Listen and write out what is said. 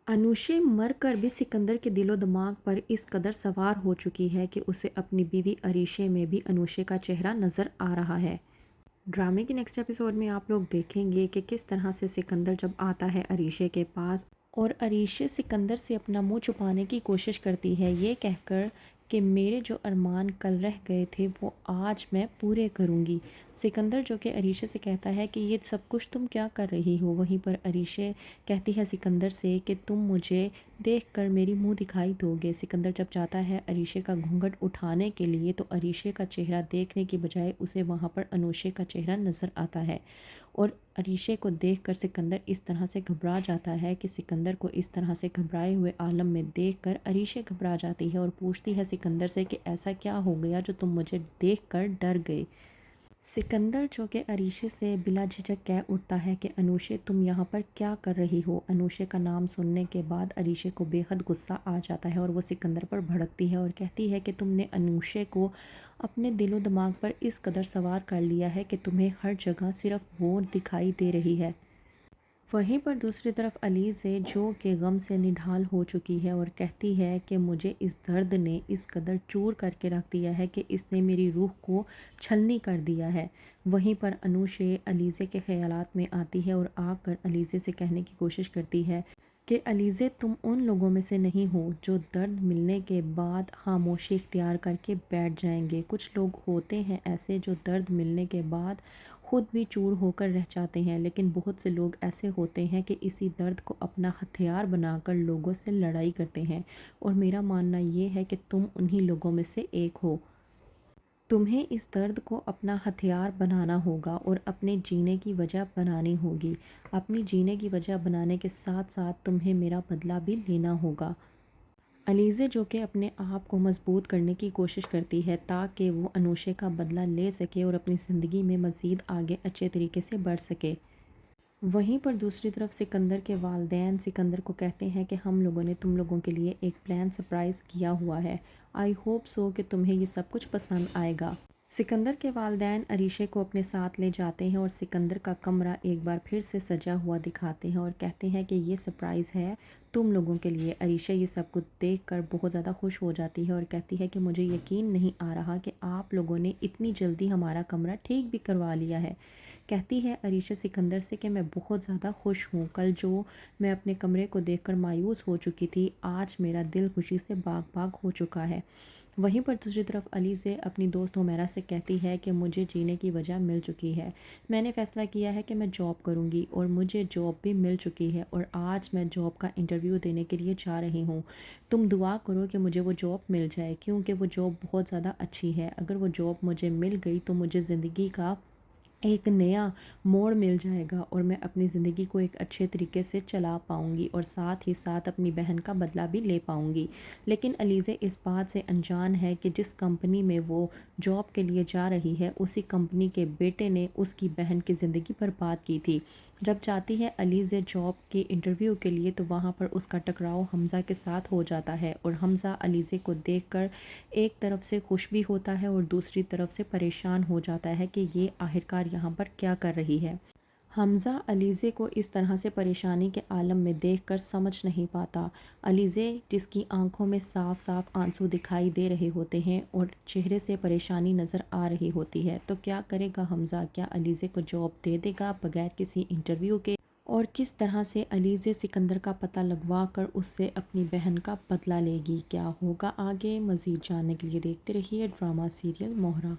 Anousheh مر کر بھی سکندر کے دل و دماغ پر اس قدر سوار ہو چکی ہے کہ اسے اپنی بیوی عریشے میں بھی انوشے کا چہرہ نظر آ رہا ہے۔ ڈرامے کے نیکسٹ ایپیسوڈ میں آپ لوگ دیکھیں گے کہ کس طرح سے سکندر جب آتا ہے عریشے کے پاس اور عریشے سکندر سے اپنا منہ چھپانے کی کوشش کرتی ہے، یہ کہہ کر کہ میرے جو ارمان کل رہ گئے تھے وہ آج میں پورے کروں گی۔ سکندر جو کہ عریشے سے کہتا ہے کہ یہ سب کچھ تم کیا کر رہی ہو، وہیں پر عریشے کہتی ہے سکندر سے کہ تم مجھے دیکھ کر میری منہ دکھائی دو گے۔ سکندر جب جاتا ہے عریشے کا گھونگھٹ اٹھانے کے لیے تو عریشے کا چہرہ دیکھنے کی بجائے اسے وہاں پر انوشے کا چہرہ نظر آتا ہے، اور عریشے کو دیکھ کر سکندر اس طرح سے گھبرا جاتا ہے کہ سکندر کو اس طرح سے گھبرائے ہوئے عالم میں دیکھ کر عریشے گھبرا جاتی ہے اور پوچھتی ہے سکندر سے کہ ایسا کیا ہو گیا جو تم مجھے دیکھ کر ڈر گئے۔ سکندر جو کہ عریشے سے بلا جھجک کہہ اٹھتا ہے کہ انوشے تم یہاں پر کیا کر رہی ہو۔ انوشے کا نام سننے کے بعد عریشے کو بے حد غصہ آ جاتا ہے اور وہ سکندر پر بھڑکتی ہے اور کہتی ہے کہ تم نے انوشے کو اپنے دل و دماغ پر اس قدر سوار کر لیا ہے کہ تمہیں ہر جگہ صرف وہ دکھائی دے رہی ہے۔ وہیں پر دوسری طرف علیزے جو کہ غم سے نڈھال ہو چکی ہے اور کہتی ہے کہ مجھے اس درد نے اس قدر چور کر کے رکھ دیا ہے کہ اس نے میری روح کو چھلنی کر دیا ہے۔ وہیں پر انوشے علیزے کے خیالات میں آتی ہے اور آ کر علیزے سے کہنے کی کوشش کرتی ہے کہ علیزے تم ان لوگوں میں سے نہیں ہو جو درد ملنے کے بعد خاموشی اختیار کر کے بیٹھ جائیں گے۔ کچھ لوگ ہوتے ہیں ایسے جو درد ملنے کے بعد خود بھی چور ہو کر رہ جاتے ہیں، لیکن بہت سے لوگ ایسے ہوتے ہیں کہ اسی درد کو اپنا ہتھیار بنا کر لوگوں سے لڑائی کرتے ہیں، اور میرا ماننا یہ ہے کہ تم انہی لوگوں میں سے ایک ہو۔ تمہیں اس درد کو اپنا ہتھیار بنانا ہوگا اور اپنے جینے کی وجہ بنانی ہوگی۔ اپنی جینے کی وجہ بنانے کے ساتھ ساتھ تمہیں میرا بدلہ بھی لینا ہوگا۔ علیزے جو کہ اپنے آپ کو مضبوط کرنے کی کوشش کرتی ہے تاکہ وہ انوشے کا بدلہ لے سکے اور اپنی زندگی میں مزید آگے اچھے طریقے سے بڑھ سکے۔ وہیں پر دوسری طرف سکندر کے والدین سکندر کو کہتے ہیں کہ ہم لوگوں نے تم لوگوں کے لیے ایک پلان سرپرائز کیا ہوا ہے، آئی ہوپ سو کہ تمہیں یہ سب کچھ پسند آئے گا۔ سکندر کے والدین عریشے کو اپنے ساتھ لے جاتے ہیں اور سکندر کا کمرہ ایک بار پھر سے سجا ہوا دکھاتے ہیں اور کہتے ہیں کہ یہ سرپرائز ہے تم لوگوں کے لیے۔ عریشہ یہ سب کچھ دیکھ کر بہت زیادہ خوش ہو جاتی ہے اور کہتی ہے کہ مجھے یقین نہیں آ رہا کہ آپ لوگوں نے اتنی جلدی ہمارا کمرہ ٹھیک بھی کروا لیا ہے۔ کہتی ہے عریشہ سکندر سے کہ میں بہت زیادہ خوش ہوں، کل جو میں اپنے کمرے کو دیکھ کر مایوس ہو چکی تھی آج میرا دل خوشی سے باغ باغ ہو چکا ہے۔ وہیں پر دوسری طرف علیزے اپنی دوست حمیرہ سے کہتی ہے کہ مجھے جینے کی وجہ مل چکی ہے، میں نے فیصلہ کیا ہے کہ میں جاب کروں گی اور مجھے جاب بھی مل چکی ہے اور آج میں جاب کا انٹرویو دینے کے لیے جا رہی ہوں۔ تم دعا کرو کہ مجھے وہ جاب مل جائے کیونکہ وہ جاب بہت زیادہ اچھی ہے۔ اگر وہ جاب مجھے مل گئی تو مجھے زندگی کا ایک نیا موڑ مل جائے گا اور میں اپنی زندگی کو ایک اچھے طریقے سے چلا پاؤں گی اور ساتھ ہی ساتھ اپنی بہن کا بدلہ بھی لے پاؤں گی۔ لیکن علیزے اس بات سے انجان ہے کہ جس کمپنی میں وہ جاب کے لیے جا رہی ہے اسی کمپنی کے بیٹے نے اس کی بہن کی زندگی برباد کی تھی۔ جب جاتی ہے علیزے جاب کے انٹرویو کے لیے تو وہاں پر اس کا ٹکراؤ حمزہ کے ساتھ ہو جاتا ہے اور حمزہ علیزے کو دیکھ کر ایک طرف سے خوش بھی ہوتا ہے اور دوسری طرف سے پریشان ہو جاتا ہے کہ یہ آخرکار یہاں پر کیا کر رہی ہے۔ حمزہ علیزے کو اس طرح سے پریشانی کے عالم میں دیکھ کر سمجھ نہیں پاتا۔ علیزے جس کی آنکھوں میں صاف صاف آنسو دکھائی دے رہے ہوتے ہیں اور چہرے سے پریشانی نظر آ رہی ہوتی ہے، تو کیا کرے گا حمزہ؟ کیا علیزے کو جاب دے دے گا بغیر کسی انٹرویو کے؟ اور کس طرح سے علیزے سکندر کا پتہ لگوا کر اس سے اپنی بہن کا بدلہ لے گی؟ کیا ہوگا آگے؟ مزید جاننے کے لیے دیکھتے رہیے ڈرامہ سیریل مہرہ۔